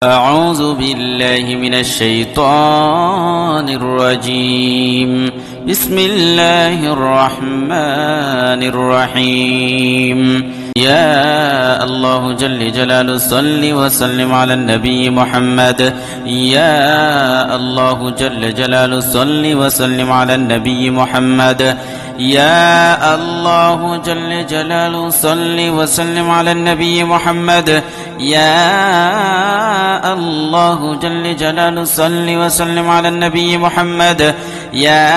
أعوذ بالله من الشيطان الرجيم. بسم الله الرحمن الرحيم. يا الله جل جلاله صل وسلم على النبي محمد. يا الله جل جلاله صل وسلم على النبي محمد. يا الله جل جلاله صل وسلم على النبي محمد. يا الله جل جلاله صل وسلم على النبي محمد. يا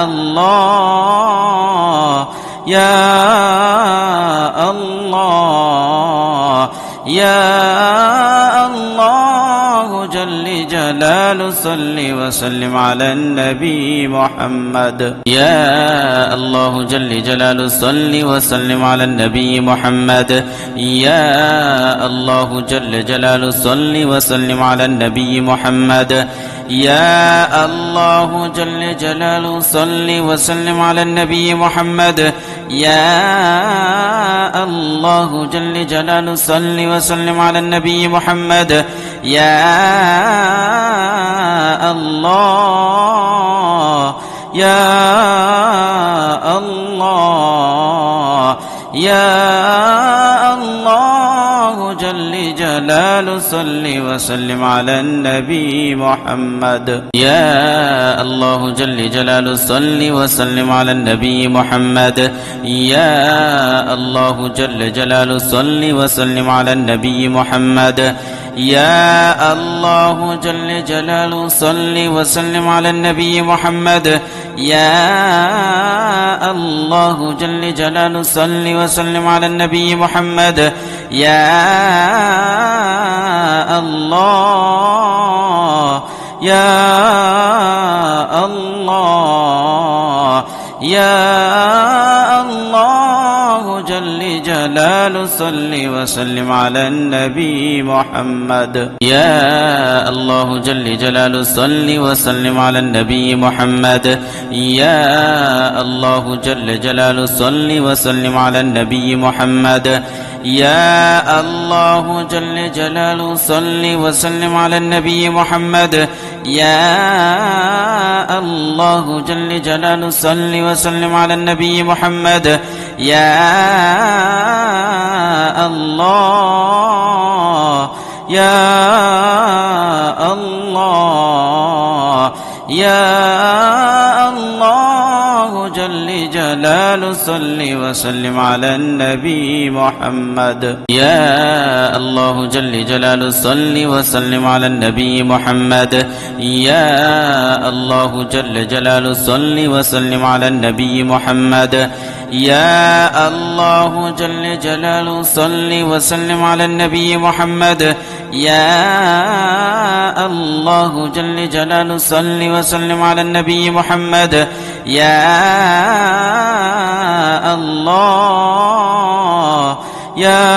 الله يا الله يا الله جل جلاله صل وسلم على النبي محمد. يا الله جل جلاله صل وسلم على النبي محمد. يا الله جل جلاله صل وسلم على النبي محمد. يا الله جل جلاله صل وسلم على النبي محمد. يا الله جل جلاله صل وسلم على النبي محمد. يا الله يا الله يا الله جل جلاله صل وسلم على النبي محمد. يا الله جل جلاله صل وسلم على النبي محمد. يا الله جل جلاله صل وسلم على النبي محمد. يا الله جل جلاله صل وسلم على النبي محمد. يا الله جل جلاله صل وسلم على النبي محمد. يا الله يا الله يا الله جل جلاله صل وسلم على النبي محمد. يا الله جل جلاله صل وسلم على النبي محمد. يا الله جل جلاله صل وسلم على النبي محمد. يا الله جل جلاله صل وسلم على النبي محمد. يا الله جل جلاله صل وسلم على النبي محمد. يا الله يا الله يا الله جل جلاله صل وسلم على النبي محمد. يا الله جل جلاله صل وسلم على النبي محمد. يا الله جل جلاله صل وسلم على النبي محمد. يا الله جل جلاله صل وسلم على النبي محمد. يا الله جل جلاله صل وسلم على النبي محمد. يا الله يا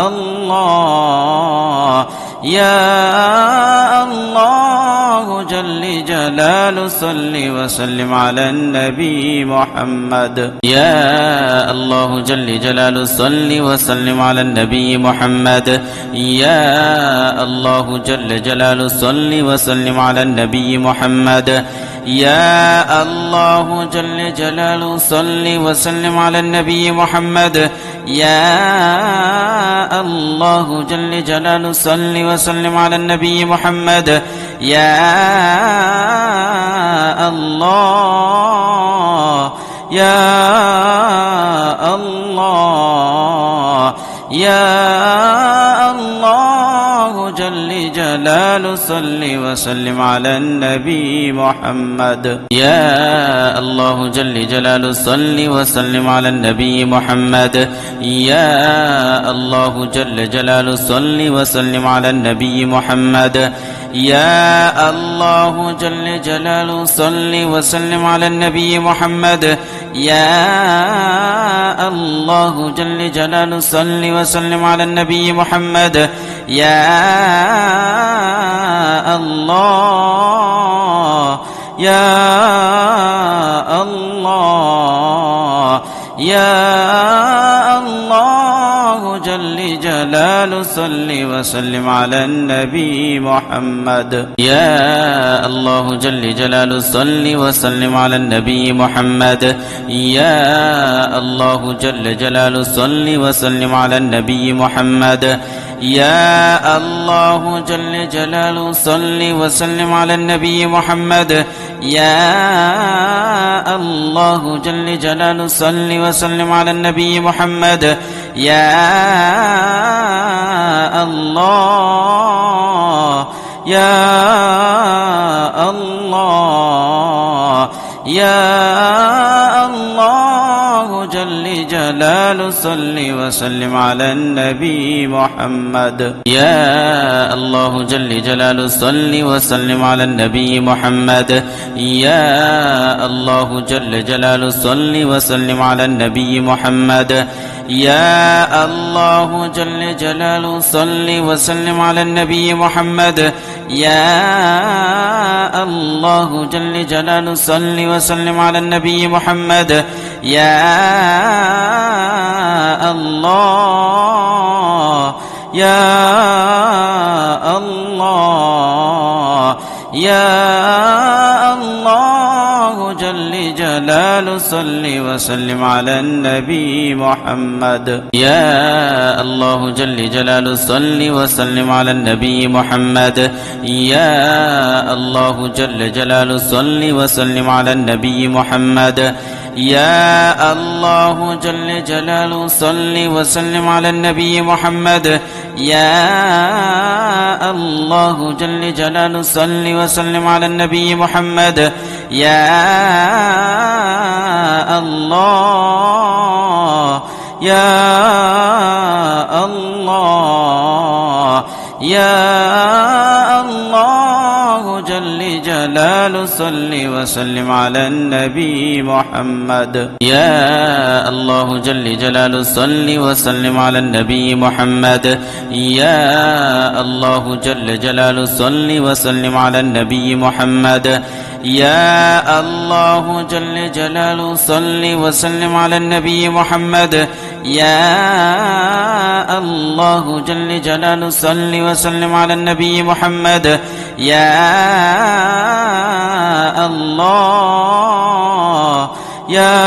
الله يا الله جل جلاله صل وسلم على النبي محمد. يا الله جل جلاله صل وسلم على النبي محمد. يا الله جل جلاله صل وسلم على النبي محمد. يا الله جل جلاله صل وسلم على النبي محمد. يا الله جل جلاله صل وسلم على النبي محمد. يا الله يا الله يا الله جل جلاله صل وسلم على النبي محمد. يا الله جل جلاله صل وسلم على النبي محمد. يا الله جل جلاله صل وسلم على النبي محمد. يا الله جل جلاله صل وسلم على النبي محمد. يا الله جل جلاله صل وسلم على النبي محمد. يا الله يا الله يا الله جل جلاله صل وسلم على النبي محمد يا الله جل جلاله صل وسلم على النبي محمد يا الله جل جلاله صل وسلم على النبي محمد يا الله جل جلاله صل وسلم على النبي محمد يا الله جل جلاله صل وسلم على النبي محمد يا الله يا الله يا الله جل جلاله صل وسلم على النبي محمد يا الله جل جلاله صل وسلم على النبي محمد يا الله جل جلاله صل وسلم على النبي محمد يا الله جل جلاله صل وسلم على النبي محمد يا الله جل جلاله صل وسلم على النبي محمد يا الله يا الله يا الله جل جلاله صل وسلم على النبي محمد يا الله جل جلاله صل وسلم على النبي محمد يا الله جل جلاله صل وسلم على النبي محمد يا الله جل جلاله صل وسلم على النبي محمد يا الله جل جلاله صل وسلم على النبي محمد يا الله يا الله يا الله جل جلاله صل وسلم على النبي محمد يا الله جل جلاله صل وسلم على النبي محمد يا الله جل جلاله صل وسلم على النبي محمد يا الله جل جلاله صل وسلم على النبي محمد يا الله جل جلاله صل وسلم على النبي محمد يا الله يا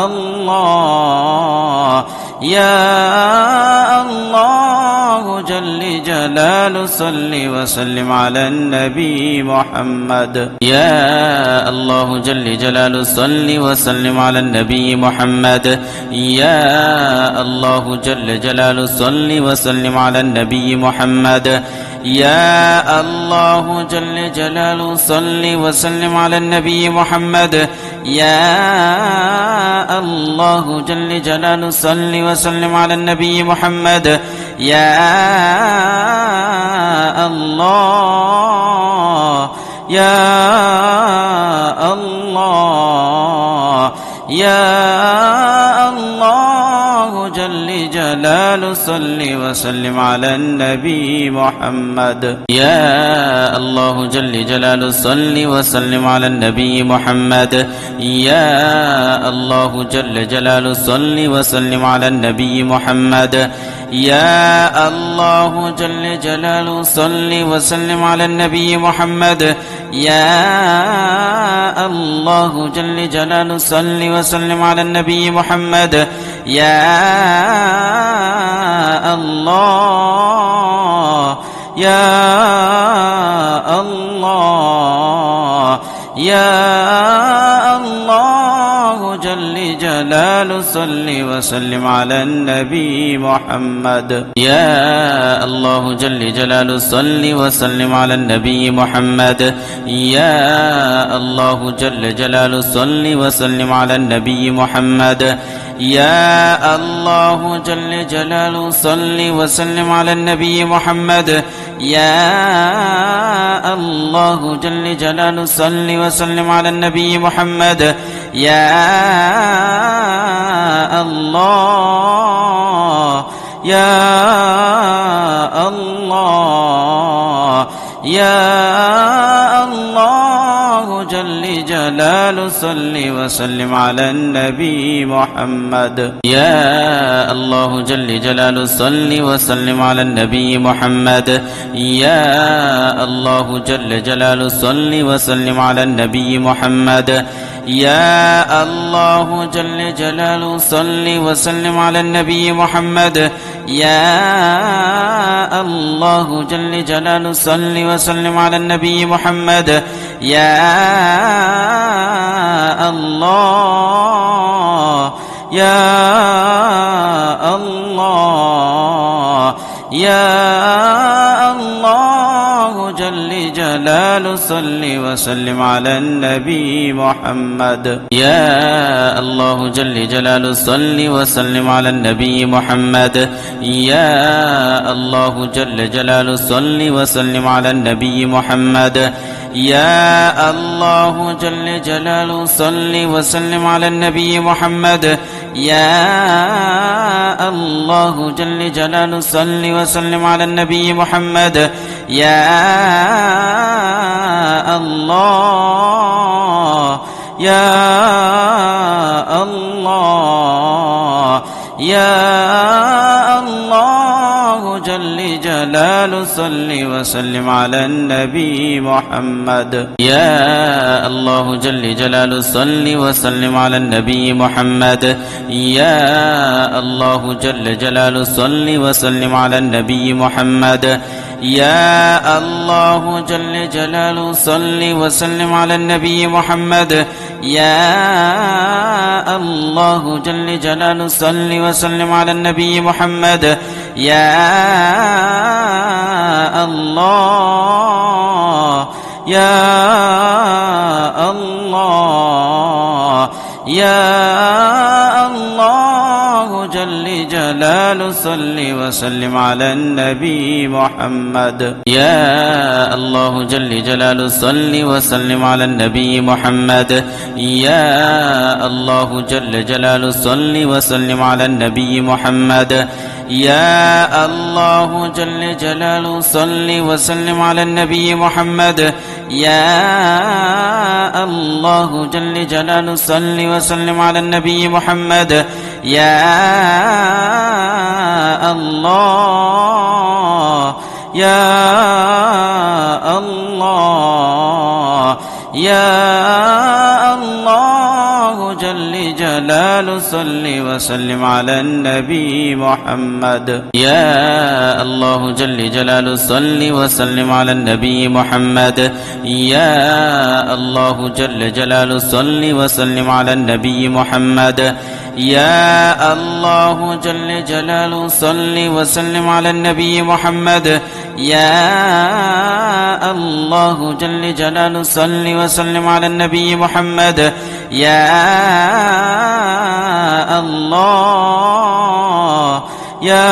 الله يا الله جل جلاله صل وسلم على النبي محمد يا الله جل جلاله صل وسلم على النبي محمد يا الله جل جلاله صل وسلم على النبي محمد يا الله جل جلاله صل وسلم على النبي محمد يا الله جل جلاله صل وسلم على النبي محمد يا الله يا الله يا الله جل جلاله صل وسلم على النبي محمد يا الله جل جلاله صل وسلم على النبي محمد يا الله جل جلاله صل وسلم على النبي محمد يا الله جل جلاله صل وسلم على النبي محمد يا الله جل جلاله صل وسلم على النبي محمد يا الله يا الله يا الله جل جلاله صل وسلم على النبي محمد يا الله جل جلاله صل وسلم على النبي محمد يا الله جل جلاله صل وسلم على النبي محمد يا الله جل جلاله صل وسلم على النبي محمد يا الله جل جلاله صل وسلم على النبي محمد يا الله يا الله يا الله جل جلاله جلال صل وسلم على النبي محمد يا الله جل جلاله صل وسلم على النبي محمد يا الله جل جلاله صل وسلم على النبي محمد يا الله جل جلاله صل وسلم على النبي محمد يا الله جل جلاله صل وسلم على النبي محمد يا الله يا الله يا الله جل جلاله صل وسلم على النبي محمد يا الله جل جلاله صل وسلم على النبي محمد يا الله جل جلاله صل وسلم على النبي محمد يا الله جل جلاله صل وسلم على النبي محمد يا الله جل جلاله صل وسلم على النبي محمد يا الله يا الله يا الله جل جلاله صل وسلم على النبي محمد يا الله جل جلاله صل وسلم على النبي محمد يا الله جل جلاله صل وسلم على النبي محمد يا الله جل جلاله صل وسلم على النبي محمد يا الله جل جلاله صل وسلم على النبي محمد يا الله يا الله يا الله جل جلاله صل وسلم على النبي محمد يا الله جل جلاله صل وسلم على النبي محمد يا الله جل جلاله صل وسلم على النبي محمد يا الله جل جلاله صل وسلم على النبي محمد يا الله جل جلاله صل وسلم على النبي محمد يا الله يا الله يا الله جل جلاله صل وسلم على النبي محمد يا الله جل جلاله صل وسلم على النبي محمد يا الله جل جلاله صل وسلم على النبي محمد يا الله جل جلاله صل وسلم على النبي محمد يا الله جل جلاله صل وسلم على النبي محمد يا الله يا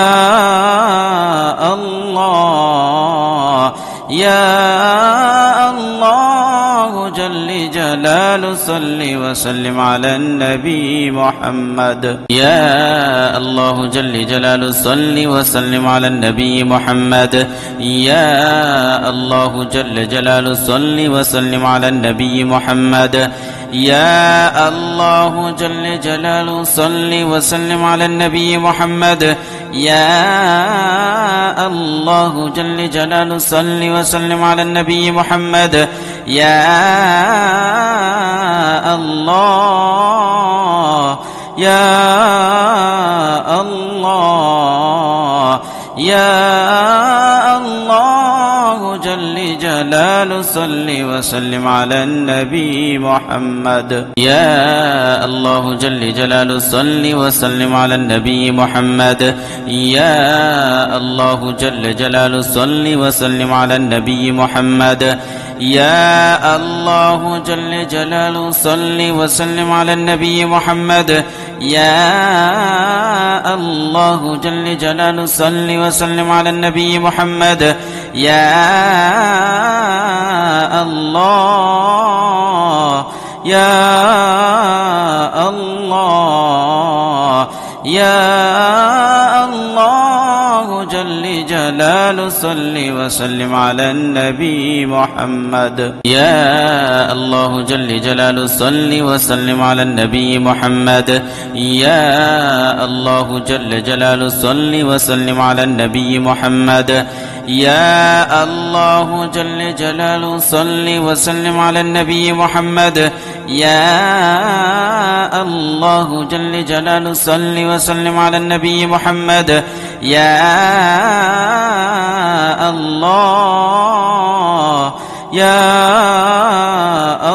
الله يا الله جل جلاله صل وسلم على النبي محمد يا الله جل جلاله صل وسلم على النبي محمد يا الله جل جلاله صل وسلم على النبي محمد يا الله جل جلاله صل وسلم على النبي محمد يا الله جل جلاله صل وسلم على النبي محمد يا الله يا الله يا الله جل جلاله صل وسلم على النبي محمد يا الله جل جلاله صل وسلم على النبي محمد يا الله جل جلاله صل وسلم على النبي محمد يا الله جل جلاله صل وسلم على النبي محمد يا الله جل جلاله صل وسلم على النبي محمد يا الله يا الله يا الله الله جل جلاله صل وسلم على النبي محمد يا الله جل جلاله صل وسلم على النبي محمد يا الله جل جلاله صل وسلم على النبي محمد يا الله جل جلاله صل وسلم على النبي محمد يا الله جل جلاله صل وسلم على النبي محمد يا الله يا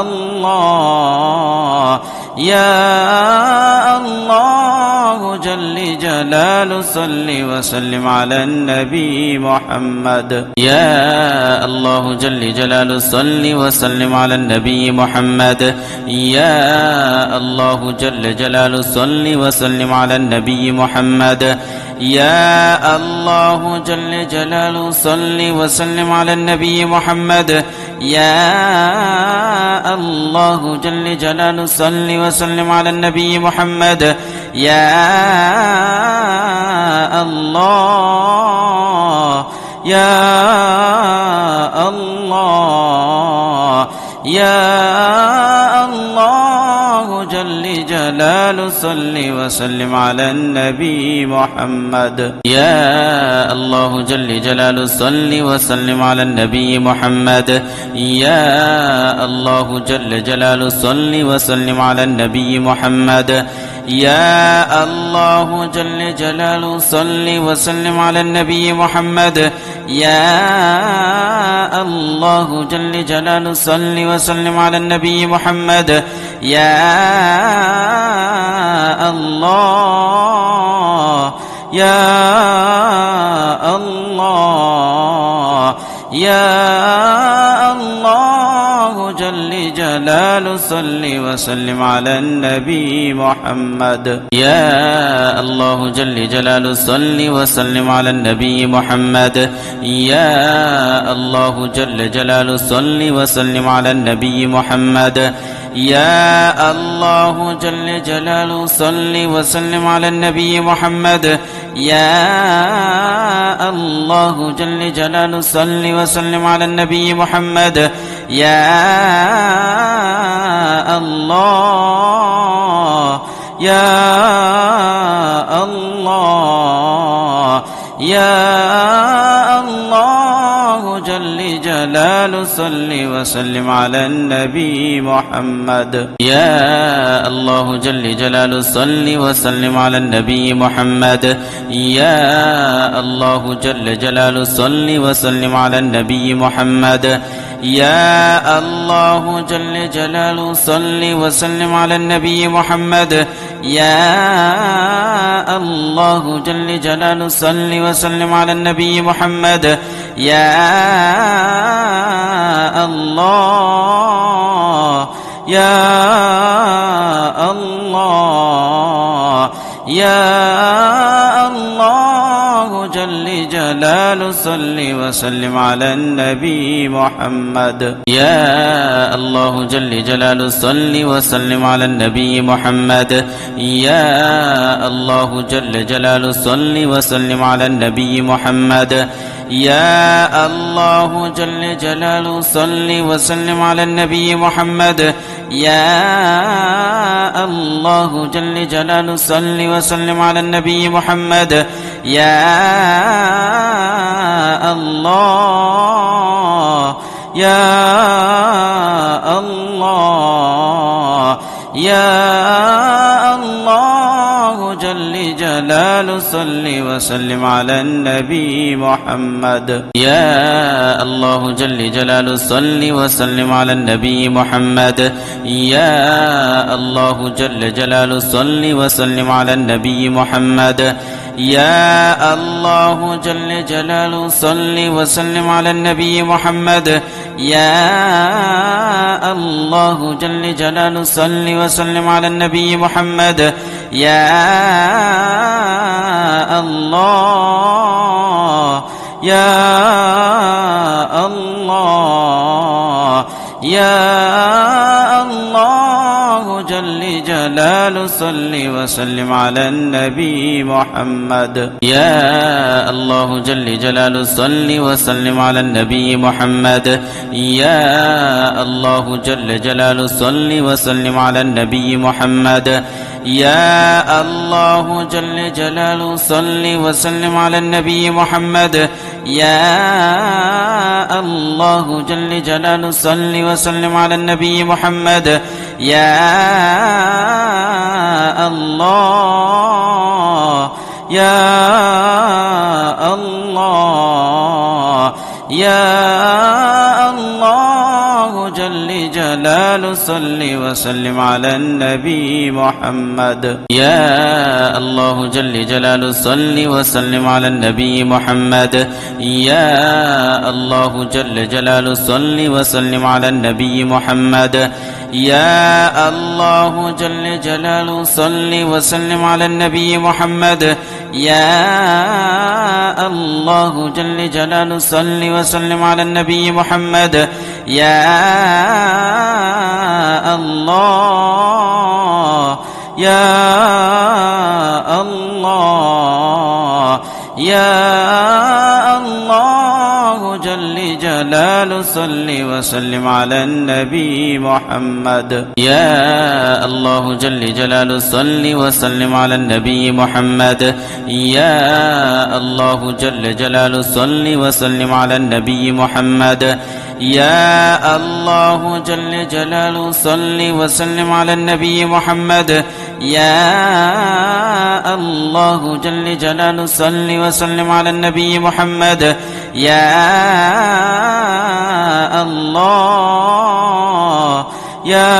الله يا الله جل جلاله صل وسلم على النبي محمد يا الله جل جلاله صل وسلم على النبي محمد يا الله جل جلاله صل وسلم على النبي محمد يا الله جل جلاله صل وسلم على النبي محمد يا الله جل جلاله صل وسلم على النبي محمد يا الله يا الله يا الله جل جلاله صل وسلم على النبي محمد يا الله جل جلاله صل وسلم على النبي محمد يا الله جل جلاله صل وسلم على النبي محمد يا الله جل جلاله صل وسلم على النبي محمد يا الله جل جلاله صل وسلم على النبي محمد يا الله يا الله يا الله جل جلاله صل وسلم على النبي محمد يا الله جل جلاله صل وسلم على النبي محمد يا الله جل جلاله صل وسلم على النبي محمد يا الله جل جلاله صل وسلم على النبي محمد يا الله جل جلاله صل وسلم على النبي محمد يا الله يا الله يا الله جل جلاله صل وسلم على النبي محمد يا الله جل جلاله صل وسلم على النبي محمد يا الله جل جلاله صل وسلم على النبي محمد يا الله جل جلاله صل وسلم على النبي محمد يا الله جل جلاله صل وسلم على النبي محمد يا الله يا الله يا الله جل جلاله صل وسلم على النبي محمد يا الله جل جلاله صل وسلم على النبي محمد يا الله جل جلاله صل وسلم على النبي محمد يا الله جل جلاله صل وسلم على النبي محمد يا الله جل جلاله صل وسلم على النبي محمد يا الله يا الله يا الله جل جلاله صل وسلم على النبي محمد يا الله جل جلاله صل وسلم على النبي محمد يا الله جل جلاله صل وسلم على النبي محمد يا الله جل جلاله صل وسلم على النبي محمد يا الله جل جلاله صل وسلم على النبي محمد يا الله يا الله يا الله جل جلاله جلال صل وسلم على النبي محمد يا الله جل جلال صل وسلم على النبي محمد يا الله جل جلال صل وسلم على النبي محمد يا الله جل جلاله صل وسلم على النبي محمد يا الله جل جلاله صل وسلم على النبي محمد يا الله يا الله يا الله جل جلاله صل وسلم على النبي محمد يا الله جل جلاله صل وسلم على النبي محمد يا الله جل جلاله صل وسلم على النبي محمد يا الله جل جلاله صل وسلم على النبي محمد يا الله جل جلاله صل وسلم على النبي محمد يا الله يا الله يا الله جل جلاله صل وسلم على النبي محمد يا الله جل جلاله صل وسلم على النبي محمد يا الله جل جلاله صل وسلم على النبي محمد يا الله جل جلاله صل وسلم على النبي محمد يا الله جل جلاله صل وسلم على النبي محمد يا الله يا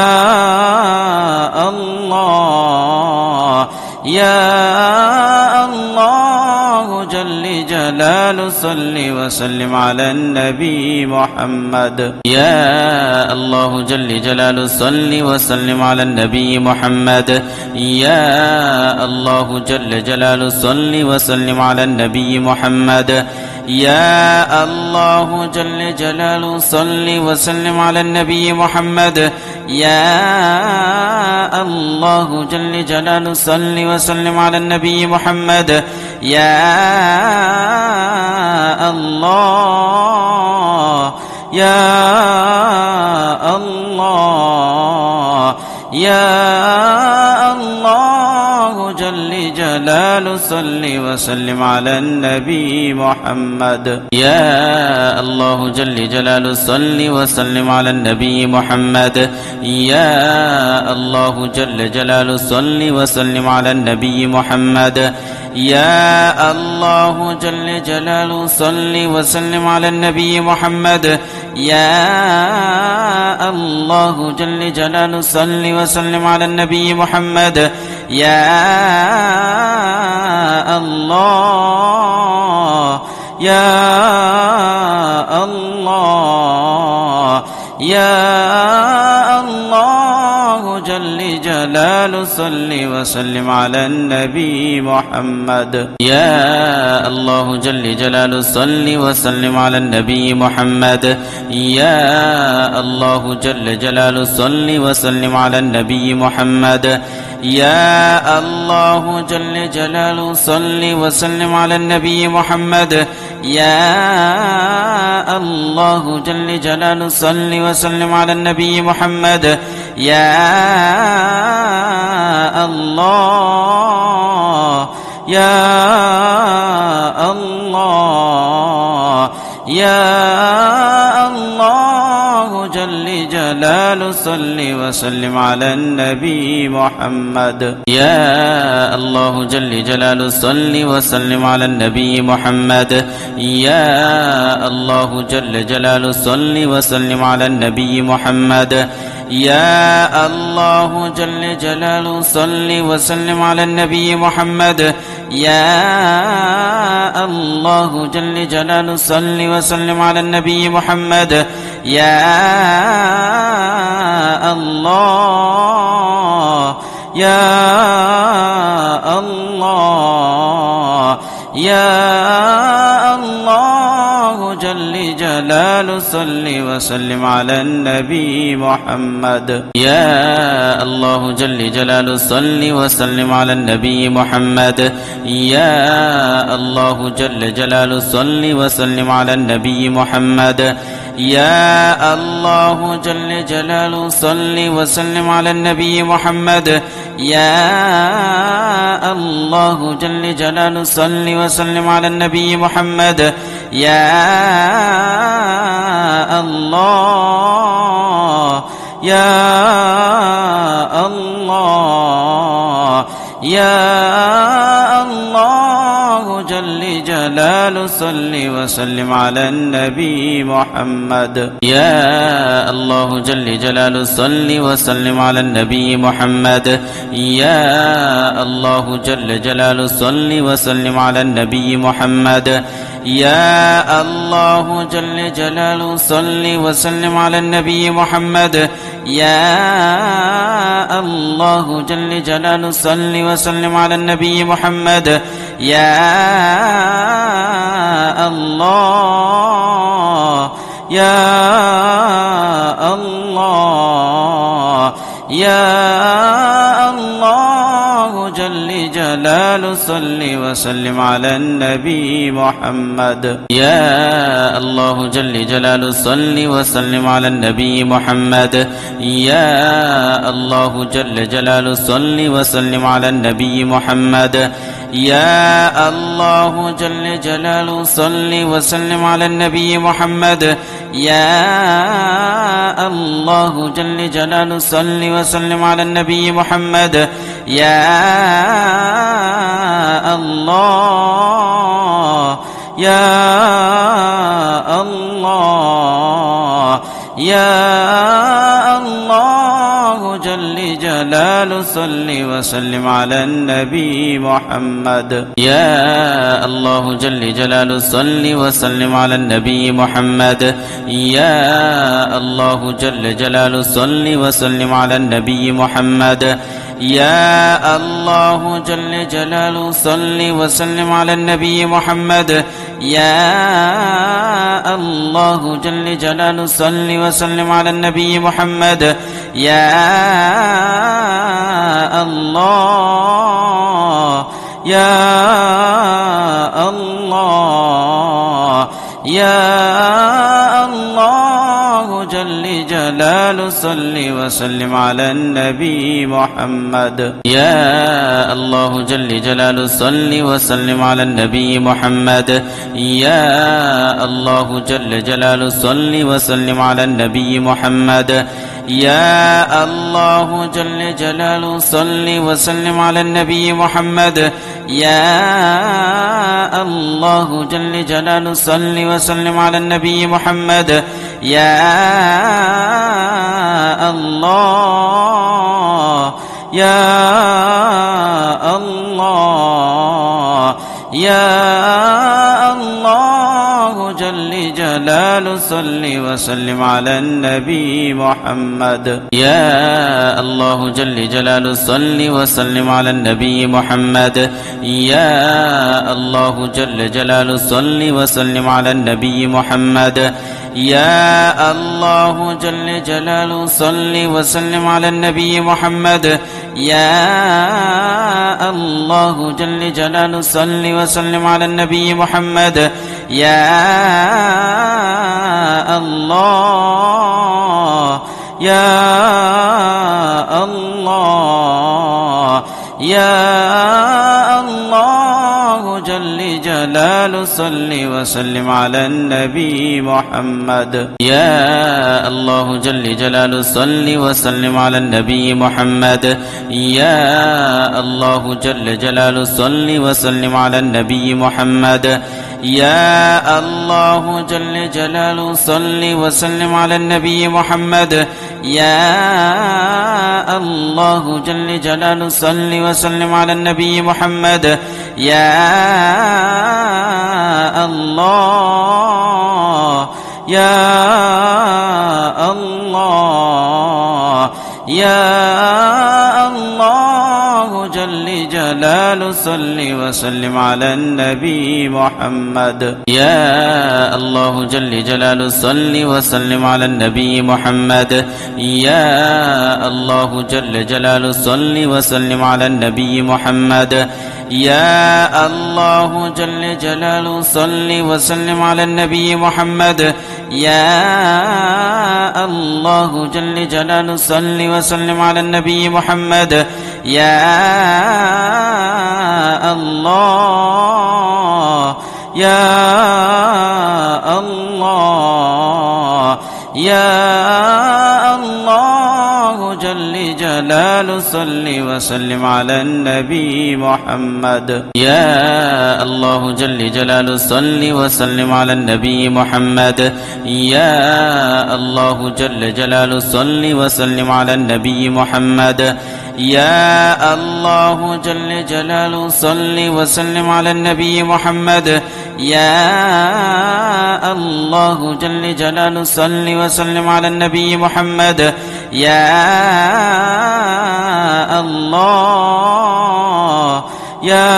الله يا الله جل جلاله صل وسلم على النبي محمد يا الله جل جلاله صل وسلم على النبي محمد يا الله جل جلاله صل وسلم على النبي محمد يا الله جل جلاله صل وسلم على النبي محمد يا الله جل جلاله صل وسلم على النبي محمد يا الله يا الله يا الله جل جلاله صل وسلم على النبي محمد يا الله جل جلاله صل وسلم على النبي محمد يا الله جل جلاله صل وسلم على النبي محمد يا الله جل جلاله صل وسلم على النبي محمد يا الله جل جلاله صل وسلم على النبي محمد يا الله يا الله يا الله جل جلاله صل وسلم على النبي محمد يا الله جل جلاله صل وسلم على النبي محمد يا الله جل جلاله صل وسلم على النبي محمد يا الله جل جلاله صل وسلم على النبي محمد يا الله جل جلاله صل وسلم على النبي محمد يا الله يا الله يا الله جل جلاله صل وسلم على النبي محمد يا الله جل جلاله صل وسلم على النبي محمد يا الله جل جلاله صل وسلم على النبي محمد يا الله جل جلاله صل وسلم على النبي محمد يا الله جل جلاله صل وسلم على النبي محمد يا الله يا الله يا الله جل جلاله جلال صل وسلم على النبي محمد يا الله جل جلال صل وسلم على النبي محمد يا الله جل جلال صل وسلم على النبي محمد يا الله جل جلاله صل وسلم على النبي محمد يا الله جل جلاله صل وسلم على النبي محمد يا الله يا الله يا الله جل جلاله صل وسلم على النبي محمد يا الله جل جلاله صل وسلم على النبي محمد يا الله جل جلاله صل وسلم على النبي محمد يا الله جل جلاله صل وسلم على النبي محمد يا الله جل جلاله صل وسلم على النبي محمد يا الله يا الله يا الله جل جلاله صل وسلم على النبي محمد يا الله جل جلاله صل وسلم على النبي محمد يا الله جل جلاله صل وسلم على النبي محمد يا الله جل جلاله صل وسلم على النبي محمد يا الله جل جلاله صل وسلم على النبي محمد يا الله يا الله يا الله جل جلاله صل وسلم على النبي محمد يا الله جل جلاله صل وسلم على النبي محمد يا الله جل جلاله صل وسلم على النبي محمد يا الله جل جلاله صل وسلم على النبي محمد يا الله جل جلاله صل وسلم على النبي محمد يا الله يا الله يا الله جل جلاله صل وسلم على النبي محمد يا الله جل جلاله صل وسلم على النبي محمد يا الله جل جلاله صل وسلم على النبي محمد يا الله جل جلاله صل وسلم على النبي محمد يا الله جل جلاله صل وسلم على النبي محمد يا الله يا الله يا الله جل جلاله صل وسلم على النبي محمد يا الله جل جلاله صل وسلم على النبي محمد يا الله جل جلاله صل وسلم على النبي محمد يا الله جل جلاله صل وسلم على النبي محمد يا الله جل جلاله صل وسلم على النبي محمد يا الله يا الله يا الله جل جلاله صل وسلم على النبي محمد يا الله جل جلاله صل وسلم على النبي محمد يا الله جل جلاله صل وسلم على النبي محمد يا الله جل جلاله صل وسلم على النبي محمد يا الله جل جلاله صل وسلم على النبي محمد يا الله يا الله يا الله جل جل جلاله صل وسلم على النبي محمد يا الله جل جلاله صل وسلم على النبي محمد يا الله جل جلاله صل وسلم على النبي محمد يا الله جل جلاله صل وسلم على النبي محمد يا الله جل جلاله صل وسلم على النبي محمد يا الله يا الله يا الله جل جلاله صل وسلم على النبي محمد يا الله جل جلاله صل وسلم على النبي محمد يا الله جل جلاله صل وسلم على النبي محمد يا الله جل جلاله صل وسلم على النبي محمد يا الله جل جلاله صل وسلم على النبي محمد يا الله يا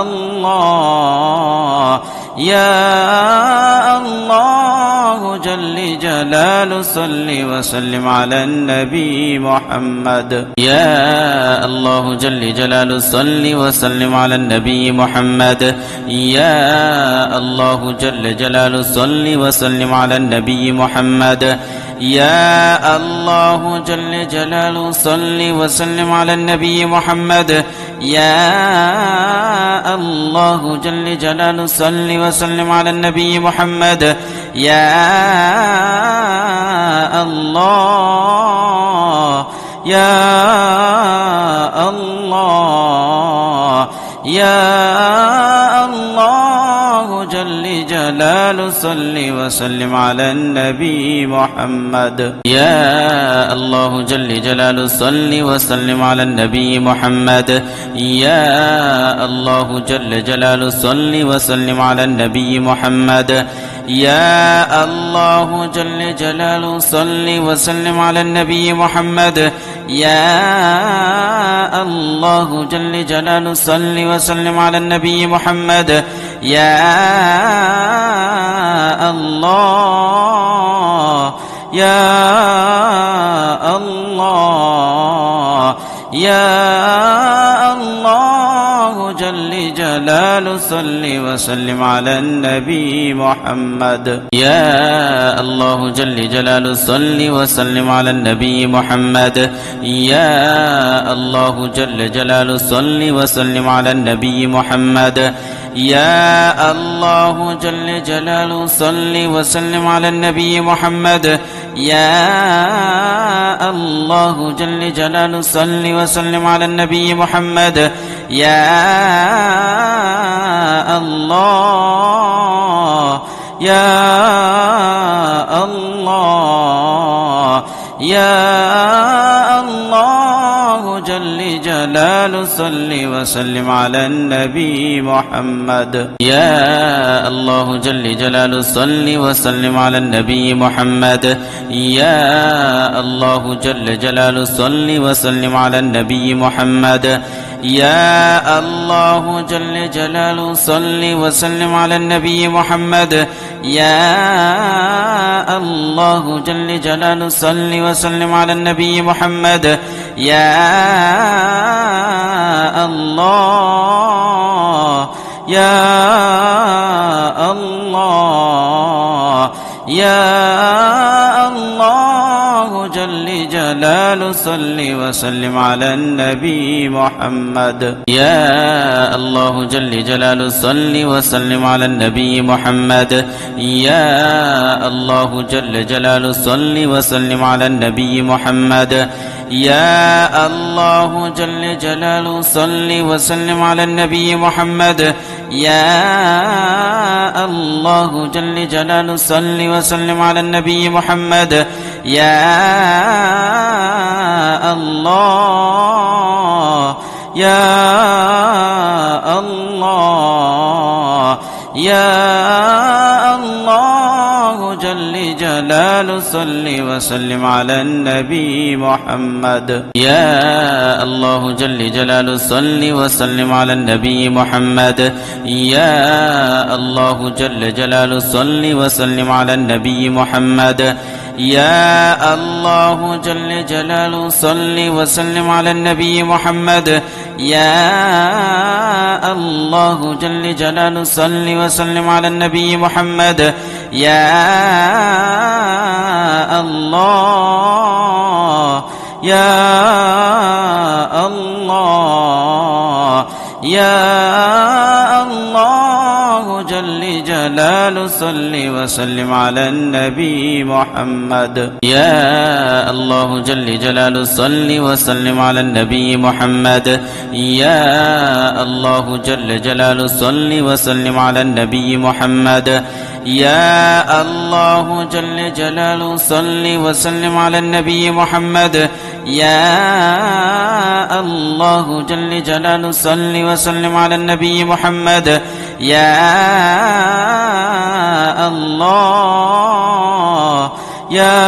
الله يا الله جل جلاله صل وسلم على النبي محمد يا الله جل جلاله صل وسلم على النبي محمد يا الله جل جلاله صل وسلم على النبي محمد يا الله جل جلاله صل وسلم على النبي محمد يا الله جل جلاله صل وسلم على النبي محمد يا الله يا الله يا الله جل جلاله صل وسلم على النبي محمد يا الله جل جلاله صل وسلم على النبي محمد يا الله جل جلاله صل وسلم على النبي محمد يا الله جل جلاله صل وسلم على النبي محمد يا الله جل جلاله صل وسلم على النبي محمد يا الله يا الله يا الله جل جلاله صل وسلم على النبي محمد يا الله جل جلاله صل وسلم على النبي محمد يا الله جل جلاله صل وسلم على النبي محمد يا الله جل جلاله صل وسلم على النبي محمد يا الله جل جلاله صل وسلم على النبي محمد يا الله يا الله يا الله جل جلاله صل وسلم على النبي محمد يا الله جل جلاله صل وسلم على النبي محمد يا الله جل جلاله صل وسلم على النبي محمد يا الله جل جلاله صل وسلم على النبي محمد يا الله جل جلاله صل وسلم على النبي محمد يا الله يا الله يا الله جل جلاله صل وسلم على النبي محمد يا الله جل جلاله صل وسلم على النبي محمد يا الله جل جلاله صل وسلم على النبي محمد يا الله جل جلاله صل وسلم على النبي محمد يا الله جل جلاله صل وسلم على النبي محمد يا الله يا الله يا الله جل جلاله صل وسلم على النبي محمد يا الله جل جلاله صل وسلم على النبي محمد يا الله جل جلاله صل وسلم على النبي محمد يا الله جل جلاله صل وسلم على النبي محمد يا الله جل جلاله صل وسلم على النبي محمد يا الله يا الله يا الله جل جلاله صل وسلم على النبي محمد يا الله جل جلاله صل وسلم على النبي محمد يا الله جل جلاله صل وسلم على النبي محمد يا الله جل جلاله صل وسلم على النبي محمد يا الله جل جلاله صل وسلم على النبي محمد يا الله يا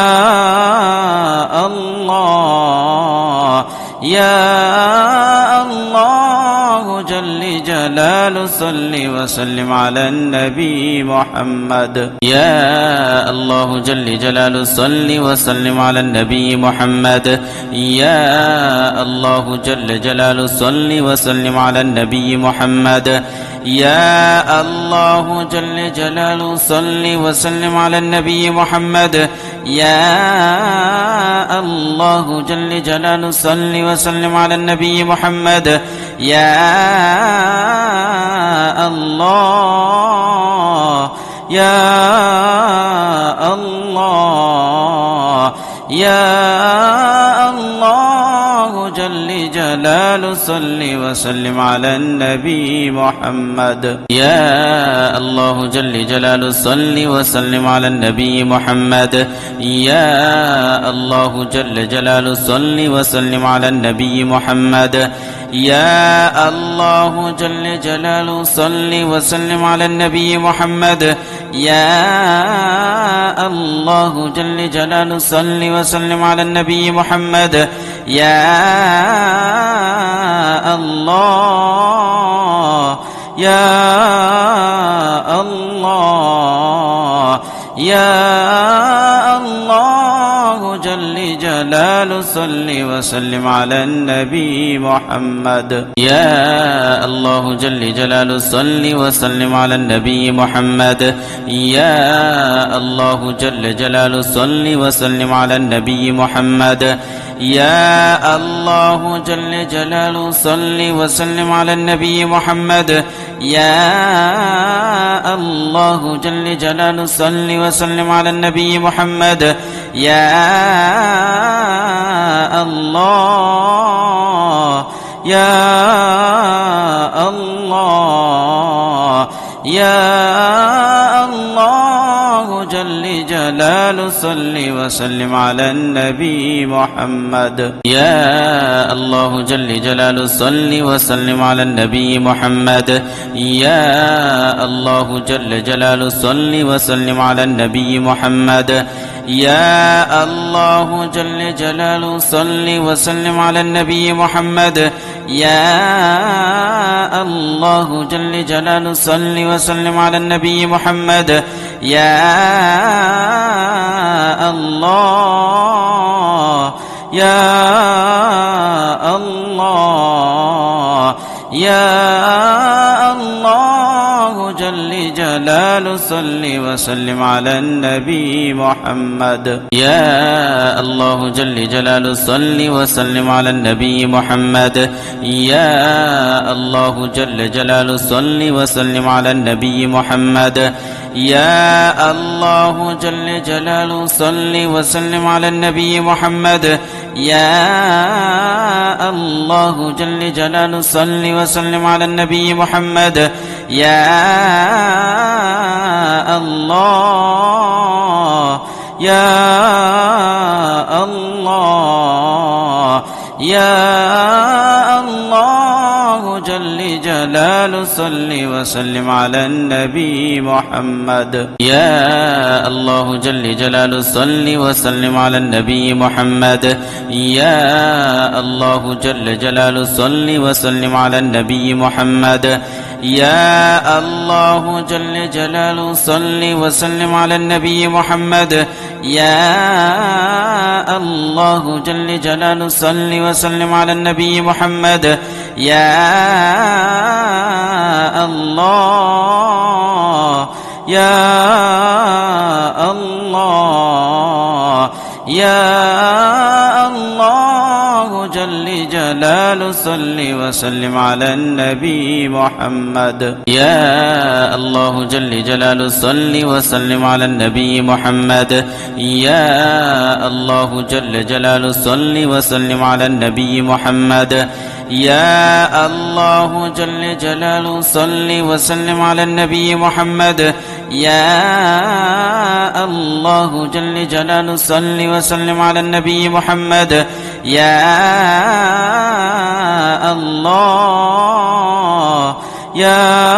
الله يا الله جل جلاله صل وسلم على النبي محمد يا الله جل جلاله صل وسلم على النبي محمد يا الله جل جلاله صل وسلم على النبي محمد يا الله جل جلاله صل وسلم على النبي محمد يا الله جل جلاله صل وسلم على النبي محمد يا الله يا الله يا الله جل جلاله صل وسلم على النبي محمد يا الله جل جلاله صل وسلم على النبي محمد يا الله جل جلاله صل وسلم على النبي محمد يا الله جل جلاله صل وسلم على النبي محمد يا الله جل جلاله صل وسلم على النبي محمد يا الله يا الله يا الله جل جلاله صل وسلم على النبي محمد يا الله جل جلاله صل وسلم على النبي محمد يا الله جل جلاله صل وسلم على النبي محمد يا الله جل جلاله صل وسلم على النبي محمد يا الله جل جلاله صل وسلم على النبي محمد يا الله يا الله يا الله جل جلاله صل وسلم على النبي محمد يا الله جل جلاله صل وسلم على النبي محمد يا الله جل جلاله صل وسلم على النبي محمد يا الله جل جلاله صل وسلم على النبي محمد يا الله جل جلاله صل وسلم على النبي محمد يا الله يا الله يا الله جل جلاله صل وسلم على النبي محمد يا الله جل جلاله صل وسلم على النبي محمد يا الله جل جلاله صل وسلم على النبي محمد يا الله جل جلاله صل وسلم على النبي محمد يا الله جل جلاله صل وسلم على النبي محمد يا الله يا الله يا الله جل جلاله جلال صل وسلم على النبي محمد يا الله جل جلال صل وسلم على النبي محمد يا الله جل جلال صل وسلم على النبي محمد يا الله جل جلاله صل وسلم على النبي محمد يا الله جل جلاله صل وسلم على النبي محمد يا الله يا الله يا الله جل جلاله صل وسلم على النبي محمد يا الله جل جلاله صل وسلم على النبي محمد يا الله جل جلاله صل وسلم على النبي محمد يا الله جل جلاله صل وسلم على النبي محمد يا الله جل جلاله صل وسلم على النبي محمد يا الله يا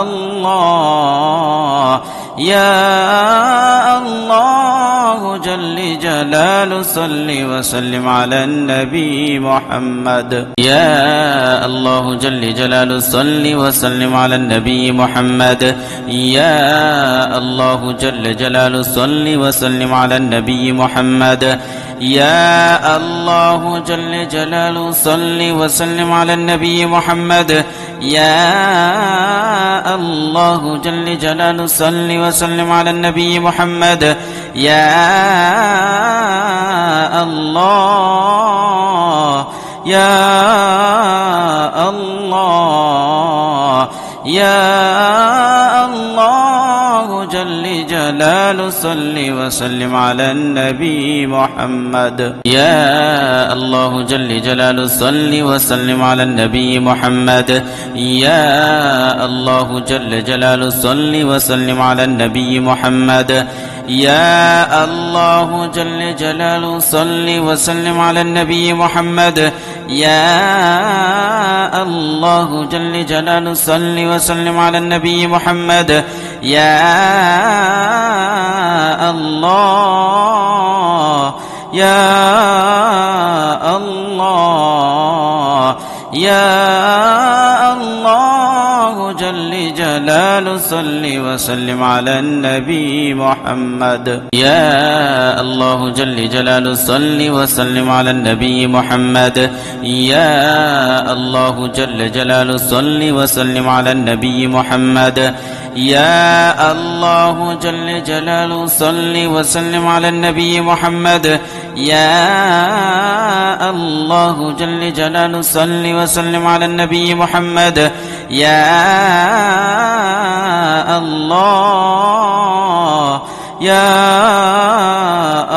الله يا الله جل جلاله صل وسلم على النبي محمد يا الله جل جلاله صل وسلم على النبي محمد يا الله جل جلاله صل وسلم على النبي محمد يا الله جل جلاله صل وسلم على النبي محمد يا الله جل جلاله صل وسلم على النبي محمد يا الله يا الله يا الله جل جلاله صل وسلم على النبي محمد يا الله جل جلاله صل وسلم على النبي محمد يا الله جل جلاله صل وسلم على النبي محمد يا الله جل جلاله صل وسلم على النبي محمد يا الله جل جلاله صل وسلم على النبي محمد يا الله يا الله يا الله جل جلاله صل وسلم على النبي محمد يا الله جل جلاله صل وسلم على النبي محمد يا الله جل جلاله صل وسلم على النبي محمد يا الله جل جلاله صل وسلم على النبي محمد يا الله جل جلاله صل وسلم على النبي محمد يا الله يا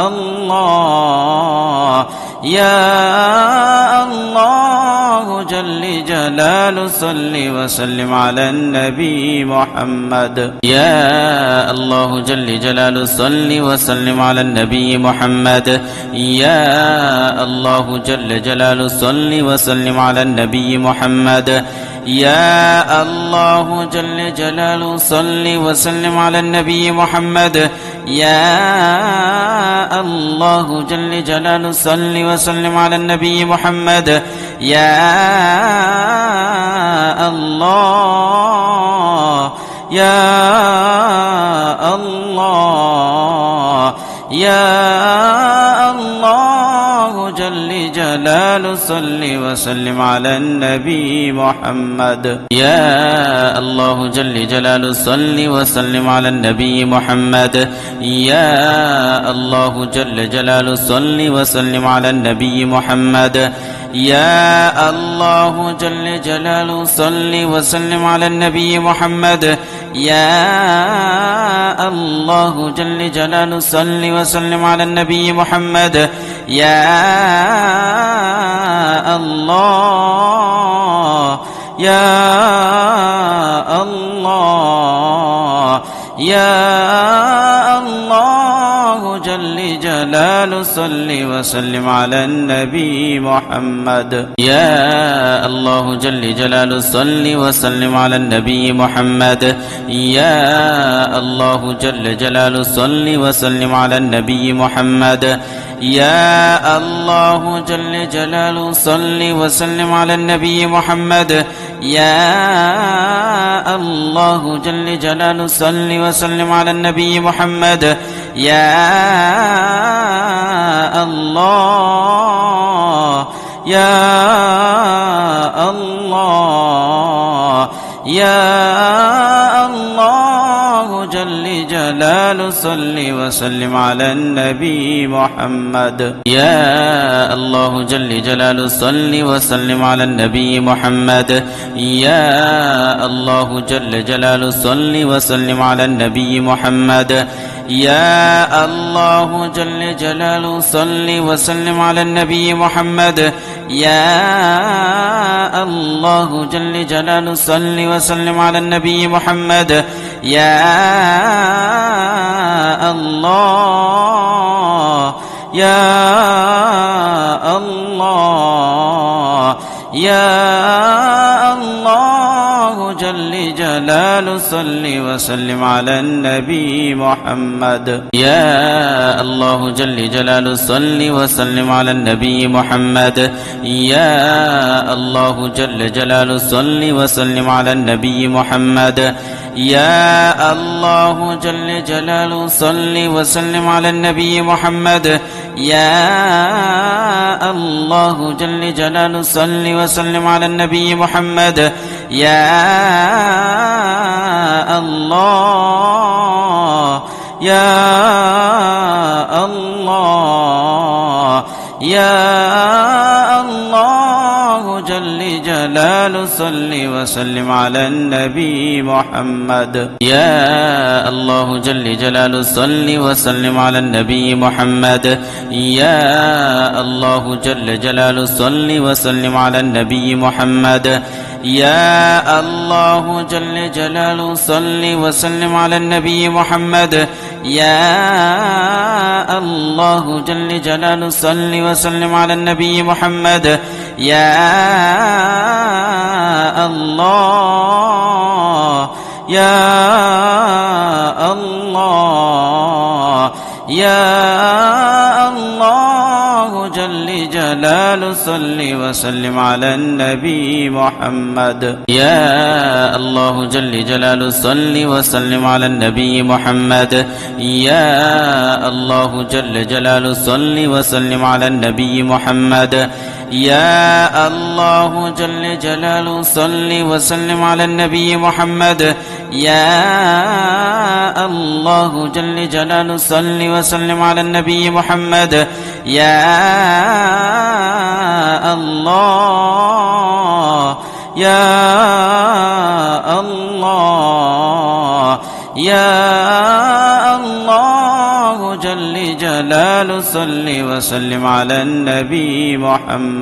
الله يا الله جل جلاله صل وسلم على النبي محمد يا الله جل جلاله صل وسلم على النبي محمد يا الله جل جلاله صل وسلم على النبي محمد يا الله جل جلاله صل وسلم على النبي محمد يا الله جل جلاله صل وسلم على النبي محمد يا الله يا الله يا الله جل جلاله صل وسلم على النبي محمد يا الله جل جلاله صل وسلم على النبي محمد يا الله جل جلاله صل وسلم على النبي محمد يا الله جل جلاله صل وسلم على النبي محمد يا الله جل جلاله صل وسلم على النبي محمد يا الله يا الله يا الله جل جلاله جلاله صل وسلم على النبي محمد يا الله جل جلاله صل وسلم على النبي محمد يا الله جل جلاله صل وسلم على النبي محمد يا الله جل جلاله صل وسلم على النبي محمد يا الله جل جلاله صل وسلم على النبي محمد يا الله يا الله يا الله جل جلاله صل وسلم على النبي محمد يا الله جل جلاله صل وسلم على النبي محمد يا الله جل جلاله صل وسلم على النبي محمد يا الله جل جلاله صل وسلم على النبي محمد يا الله جل جلاله صل وسلم على النبي محمد يا الله يا الله يا الله جل جلاله صل وسلم على النبي محمد يا الله جل جلاله صل وسلم على النبي محمد يا الله جل جلاله صل وسلم على النبي محمد يا الله جل جلاله صل وسلم على النبي محمد يا الله جل جلاله صل وسلم على النبي محمد يا الله يا الله يا الله جل جلاله صل وسلم على النبي محمد يا الله جل جلاله صل وسلم على النبي محمد يا الله جل جلاله صل وسلم على النبي محمد يا الله جل جلاله صل وسلم على النبي محمد يا الله جل جلاله صل وسلم على النبي محمد يا الله يا الله يا الله جل جلاله صل وسلم على النبي محمد يا الله جل جلاله صل وسلم على النبي محمد يا الله جل جلاله صل وسلم على النبي محمد يا الله جل جلاله صل وسلم على النبي محمد يا الله جل جلاله صل وسلم على النبي محمد يا الله يا الله يا الله جل جلاله صل وسلم على النبي محمد